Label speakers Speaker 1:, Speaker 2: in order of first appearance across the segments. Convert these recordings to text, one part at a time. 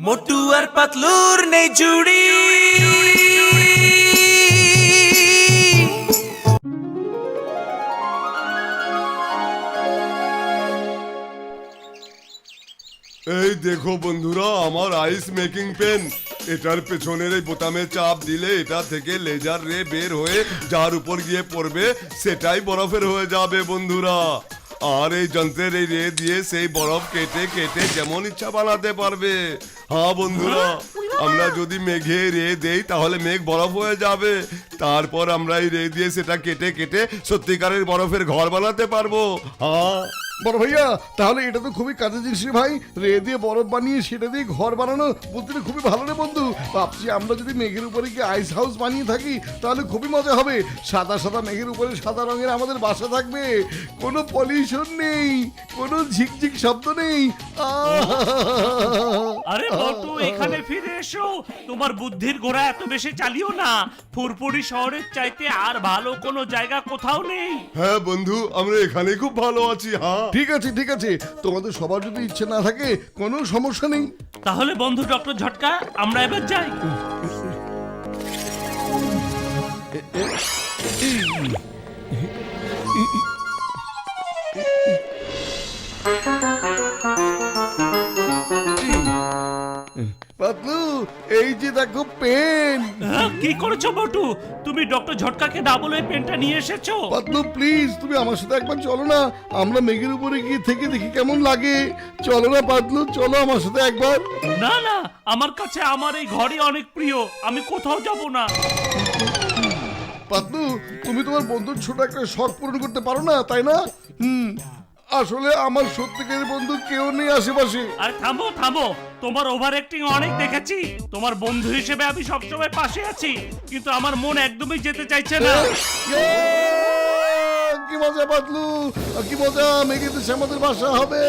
Speaker 1: মোটু আর পাতলুর নেই জুড়ি।
Speaker 2: এই দেখো বন্ধুরা, আমার আইস মেকিং পেন। এটার পেছনের এই বোতামে চাপ দিলে এটা থেকে লেজার রে বের হয়ে যার উপর গিয়ে পড়বে সেটাই বরফের হয়ে যাবে বন্ধুরা। আর এই যন্ত্রের এই রে দিয়ে সেই বরফ কেটে কেটে যেমন ইচ্ছা বানাতে পারবে। হ্যাঁ বন্ধুরা, আমরা যদি মেঘে রে দেই তাহলে মেঘ বরফ হয়ে যাবে। তারপর আমরা এই রে দিয়ে সেটা কেটে কেটে সত্যিকারের বরফের ঘর বানাতে পারবো। হ্যাঁ
Speaker 3: বড় ভাইয়া, তাহলে এটা তো খুবই কাজের জিনিস রে ভাই। রে দিয়ে বরফ বানিয়ে সেটা দিয়ে ঘর বানানো বলতে খুবই ভালো রে বন্ধু। ভাবছি আমরা যদি মেঘের উপরে গিয়ে আইস হাউস বানিয়ে থাকি তাহলে খুবই মজা হবে। সাদা সাদা মেঘের উপরে সাদা রঙের আমাদের বাসা থাকবে, কোনো পলিউশন নেই, কোনো ঝিকঝিক শব্দ নেই।
Speaker 4: আরে বটু, এখানে ফিরে এসো। তোমার বুদ্ধির ঘোড়া এত বেশি চালিও না। ফুরফুরি শহরের চাইতে আর ভালো কোনো জায়গা কোথাও নেই।
Speaker 2: হ্যাঁ বন্ধু, আমরা এখানে খুব ভালো আছি। হ্যাঁ
Speaker 3: ঠিক আছে ঠিক আছে, তোমাদের সবার যদি ইচ্ছে না থাকে কোনো সমস্যা নেই।
Speaker 4: তাহলে বন্ধু ডক্টর ঝটকা, আমরা এবার যাই।
Speaker 3: পাতলু, এই যে দেখো পেন।
Speaker 4: কি করেছো বটু? তুমি ডক্টর ঝটকাকে না বলে পেনটা নিয়ে এসেছো?
Speaker 3: পাতলু প্লিজ, তুমি আমার সাথে একবার চলো না, আমরা মেঘের উপরে গিয়ে থেকে দেখি কেমন লাগে। চলো না পাতলু, চলো আমার সাথে একবার।
Speaker 4: না না, আমার কাছে আমার এই ঘরই অনেক প্রিয়, আমি কোথাও যাব না।
Speaker 3: পাতলু, তুমি তোমার বন্ধুর ছোট একটা শখ পূরণ করতে পারো না, তাই না? আসলে আমার সত্যিকারের বন্ধু কেউ নেই আশেপাশে।
Speaker 4: আরে থামো থামো, তোমার ওভার অ্যাক্টিং অনেক দেখেছি। তোমার বন্ধু হিসেবে আমি সবসময় পাশে আছি, কিন্তু আমার মন একদমই যেতে চাইছে না।
Speaker 3: কি মজা পাতলু, কি মজা, মেঘের দেশে আমাদের বাসা হবে।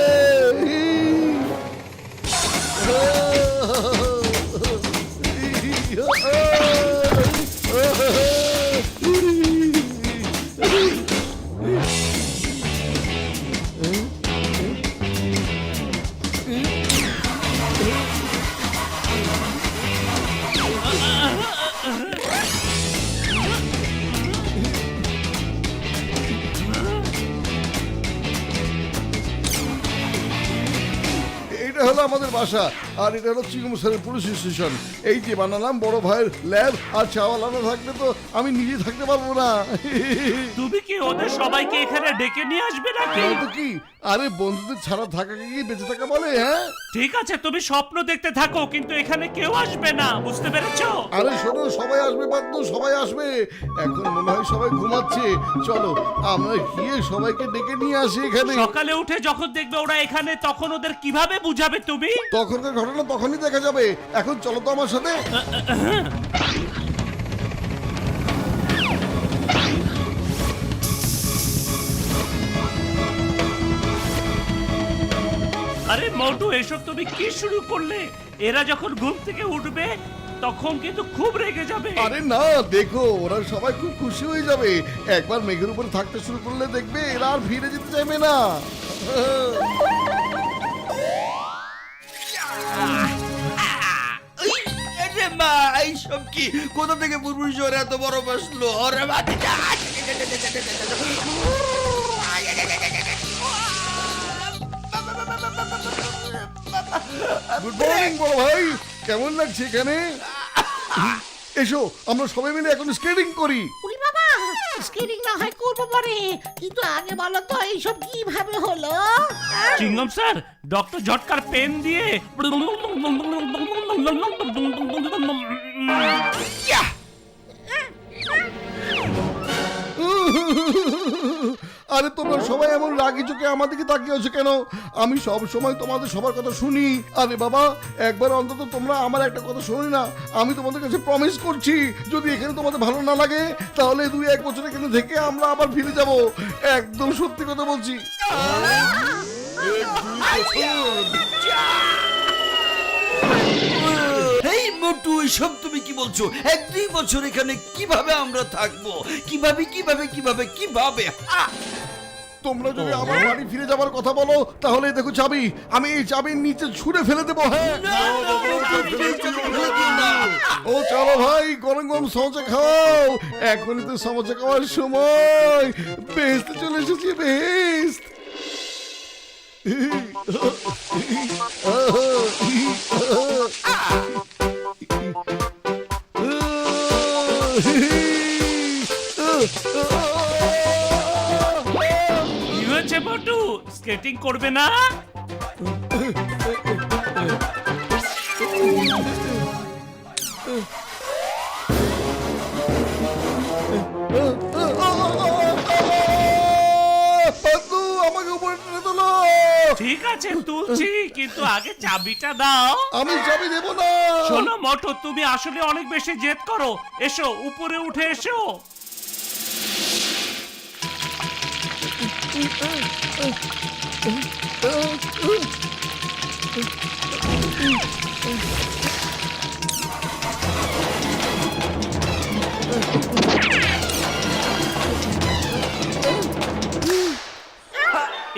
Speaker 3: এটা হলো আমাদের বাসা, আর এটা হলো চিংড়ি স্যারের পুলিশ স্টেশন। এই যে বানালাম বড় ভাইয়ের ল্যাব, আর চাওয়ালা না থাকলে তো আমি নিজে থাকতে পারবো না।
Speaker 4: তুমি কি ওদের সবাইকে এখানে ডেকে নিয়ে আসবে নাকি?
Speaker 3: তো কি, আরে বন্ধুদের ছাড়া থাকাকে কি বেঁচে থাকা বলে? হ্যাঁ
Speaker 4: ঠিক আছে, তুমি স্বপ্ন দেখতে থাকো, কিন্তু এখানে কেউ আসবে না, বুঝতে পেরেছো?
Speaker 3: আরে শোনো, সবাই আসবে পাতলু, সবাই আসবে। এখন মনে হয় সবাই ঘুমাচ্ছে। চলো আমরা গিয়ে সবাইকে ডেকে নিয়ে আসি এখানে।
Speaker 4: সকালে উঠে যখন দেখবে ওরা এখানে, তখন ওদের কিভাবে বুঝাবে তুমি?
Speaker 3: তখনকার ঘটনা তখনই দেখা যাবে। এখন চলো তো আমার সাথে।
Speaker 4: আরে মোটু, এসব তুমি কি শুরু করলে? এরা যখন ঘুম থেকে উঠবে তখন কিন্তু খুব রেগে যাবে।
Speaker 3: আরে না, দেখো ওরা সবাই খুব খুশি হয়ে যাবে। একবার মেঘের উপরে থাকতে শুরু করলে দেখবে এরা আর ফিরে যেতে চাইবে না।
Speaker 1: এইসব কি, কোথা থেকে ফুরফুরি শহরে এত বড় বসলো? ওরে বাচ্চা,
Speaker 3: গুড মর্নিং বড় ভাই, কেমন লাগছে এখানে? এসো আমরা সবাই মিলে এখন স্কেটিং করি।
Speaker 5: উনি বাবা, স্কেটিং না হয় করবো পরে, কিন্তু আগে বলো তো এইসব কিভাবে হলো?
Speaker 4: চিংগম স্যার, ডক্টর ঝটকার পেন দিয়ে
Speaker 3: আরে তোমরা সবাই এমন রাগি চোখে আমার দিকে তাকিয়ে আছো কেন? আমি সব সময় তোমাদের সবার কথা শুনি। আরে বাবা, একবার অন্তত তোমরা আমার একটা কথা শুনি না। আমি তোমাদের কাছে প্রমিস করছি, যদি এখানে তোমাদের ভালো না লাগে তাহলে 2-1 বছর এখানে থেকে আমরা আবার ফিরে যাব। একদম সত্যি কথা বলছি।
Speaker 1: এই মোটু, এসব তুমি কি বলছো? 1-2 বছর এখানে কিভাবে আমরা থাকবো? কিভাবে কিভাবে কিভাবে কিভাবে?
Speaker 3: তোমরা যদি আমার বাড়ি ফিরে যাবার কথা বলো তাহলে দেখো চাবি, আমি এই চাবির নিচে ছুঁড়ে ফেলে দেবো। হ্যাঁ ও চলো ভাই, গরম গরম সমোসা খাও, এখনই তো সমোসা খাওয়ার সময়। বেহেস্ত চলে এসেছি, বেহেস্ত।
Speaker 4: কি হয়েছে মোটু, স্কেটিং করবে না?
Speaker 3: পাতলু, আমাকে উপরে টেনে তোলো।
Speaker 4: ঠিক আছে তুলছি, কিন্তু আগে চাবিটা দাও।
Speaker 3: আমি চাবি দেবো না।
Speaker 4: শোনো মোটু, তুমি আসলে অনেক বেশি জেদ করো। এসো, উপরে উঠে এসো।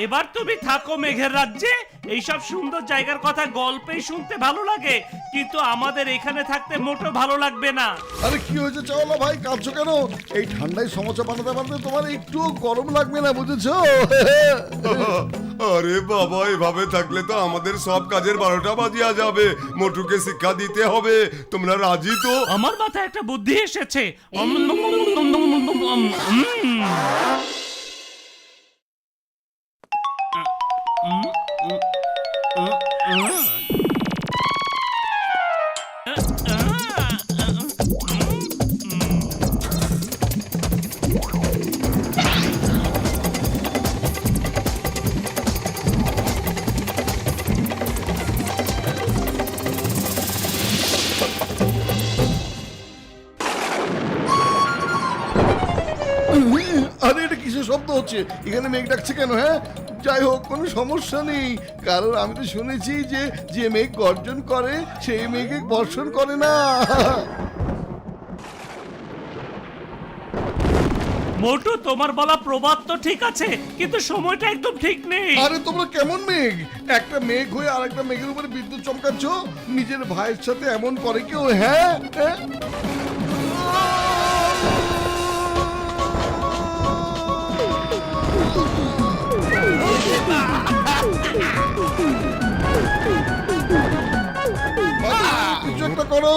Speaker 4: এবার তুমি থাকো মেঘের রাজ্যে। এইসব সুন্দর জায়গার কথা গল্পেই শুনতে ভালো লাগে, কিন্তু আমাদের এখানে থাকতে মোটেও ভালো লাগবে না।
Speaker 3: আরে কি হয়েছে চাওলা ভাই, কাঁদছো কেন? এই ঠান্ডায় সমোসা বানাতে বানাতে তোমার একটু গরম লাগবে না, বুঝেছো?
Speaker 2: আরে বাবা, এভাবে থাকলে তো আমাদের সব কাজের 12টা বাজিয়া যাবে। মোটুকে শিক্ষা দিতে হবে। তোমরা রাজি তো?
Speaker 4: আমার মাথায় একটা বুদ্ধি এসেছে।
Speaker 3: আরে এটা কিসের শব্দ হচ্ছে? এখানে মেঘ ডাকছে কেন? হ্যাঁ, যাই হোক, কোনো সমস্যা নেই, কারণ আমি তো শুনেছি যে যে মেঘ গর্জন করে সেই মেঘে বর্ষণ করে না।
Speaker 4: মোটু, তোমার বলা প্রবাদ তো ঠিক আছে, কিন্তু সময়টা একদম ঠিক নেই।
Speaker 3: আরে তোমরা কেমন মেঘ? একটা মেঘ হয়ে আরেকটা মেঘের উপরে বিদ্যুৎ চমকাচ্ছ? নিজের ভাইয়ের সাথে এমন করে কেউ? হ্যাঁ, হ্যাঁ? কিছু একটা করো,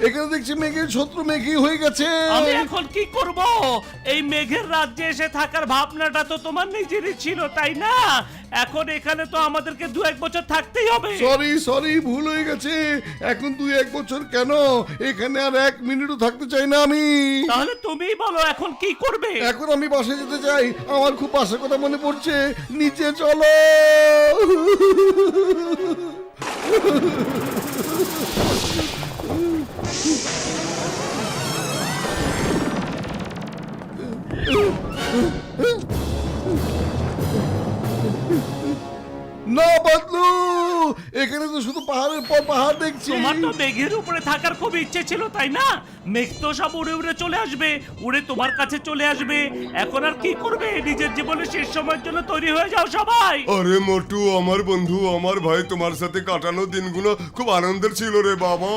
Speaker 3: এখানে দেখছি মেঘের শত্রু মেঘই হয়ে গেছে।
Speaker 4: আমি এখন কি করব? এই মেঘের রাজ্যে এসে থাকার ভাবনাটা তো তোমার নিজেরই ছিল, তাই না? এখন এখানে তো আমাদেরকে 2-1 বছর থাকতেই হবে।
Speaker 3: সরি, ভুল হয়ে গেছে। এখন 2-1 বছর কেন, এখানে আর 1 মিনিটও থাকতে চাই না আমি।
Speaker 4: তাহলে তুমিই বলো এখন কি করবে?
Speaker 3: এখন আমি বাসায় যেতে চাই, আমার খুব বাসার কথা মনে পড়ছে। নিচে চলো। না বাদলু, এখানে তো শুধু পাহাড়ের পর পাহাড় দেখছি।
Speaker 4: তোমার তো মেঘের উপরে থাকার খুব ইচ্ছে ছিল, তাই না? মেঘ তো সব উড়ে উড়ে চলে আসবে, উড়ে তোমার কাছে চলে আসবে। এখন আর কি করবে? নিজের জীবনের শেষ সময়ের জন্য তৈরি হয়ে যাও সবাই।
Speaker 2: আরে মোটু, আমার বন্ধু, আমার ভাই, তোমার সাথে কাটানো দিনগুলো খুব আনন্দের ছিল রে বাবা।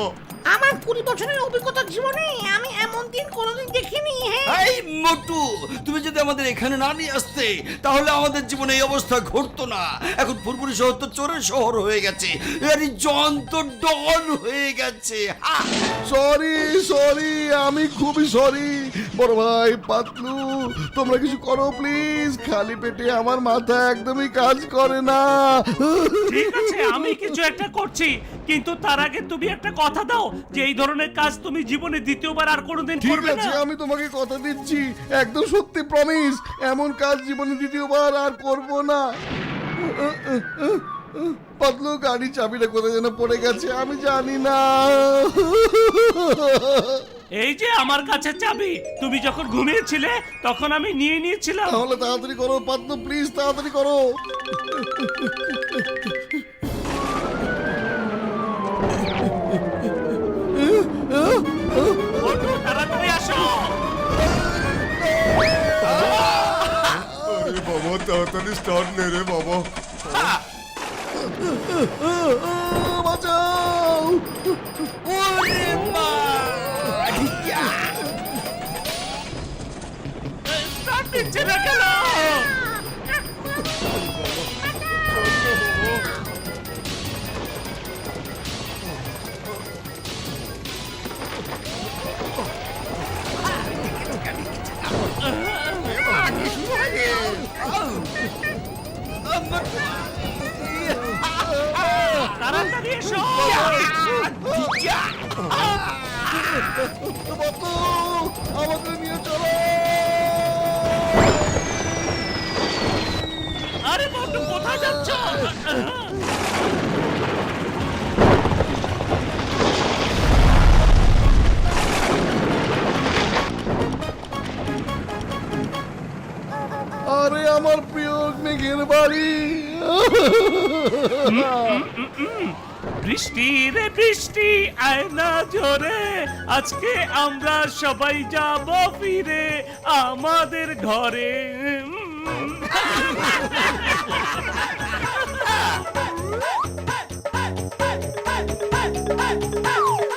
Speaker 5: আমার 20 বছরের অভিজ্ঞতা জীবনে আমি এমন দিন কোনোদিন দেখিনি। হ্যাঁ,
Speaker 1: এই মোটু, তুমি যদি আমাদের এখানে না নিয়ে আসতে, তাহলে আমাদের জীবনে এই অবস্থা ঘটতো না। এখন ফুরফুরি শহর তো চোরের শহর হয়ে গেছে, আরে জন্ত ডন হয়ে গেছে।
Speaker 3: সরি, আমি খুবই সরি। বড় ভাই পাতলু, তোমরা কিছু করো প্লিজ। খালি পেটে আমার মাথা একদমই কাজ করে না।
Speaker 4: ঠিক আছে, আমি কিছু একটা করছি, কিন্তু তার আগে তুমি একটা কথা দাও যে এই ধরনের কাজ তুমি জীবনে দ্বিতীয়বার আর কোনোদিন
Speaker 3: ঠিক
Speaker 4: করবে
Speaker 3: আছে,
Speaker 4: না।
Speaker 3: আমি তোমাকে কথা দিচ্ছি, একদম সত্যি প্রমিস, এমন কাজ জীবনে দ্বিতীয়বার আর করব না। পাতলু, গাড়ি চাবিটা কোথায় যেন পড়ে গেছে, আমি জানি না।
Speaker 4: এই যে আমার কাছে চাবি, তুমি যখন ঘুমিয়েছিলে তখন আমি নিয়ে নিয়েছিলাম।
Speaker 3: তাহলে তাড়াতাড়ি করো পাতলু, প্লিজ তাড়াতাড়ি করো।
Speaker 4: ওঠো, তাড়াতাড়ি আসো।
Speaker 2: আরে বাবা, তাড়াতাড়ি স্টার্ট নে রে বাবা।
Speaker 3: বাঁচাও।
Speaker 4: তাড়াতাড়ি এসো
Speaker 3: বাবু, আমাকে নিয়ে চলো।
Speaker 4: আরে বন্ধু কোথায় যাচ্ছ
Speaker 3: আরে আমার প্রিয় মেঘের বাড়ি।
Speaker 4: বৃষ্টি রে বৃষ্টি আয় না ঝরে আজকে আমরা সবাই যাব ফিরে আমাদের ঘরে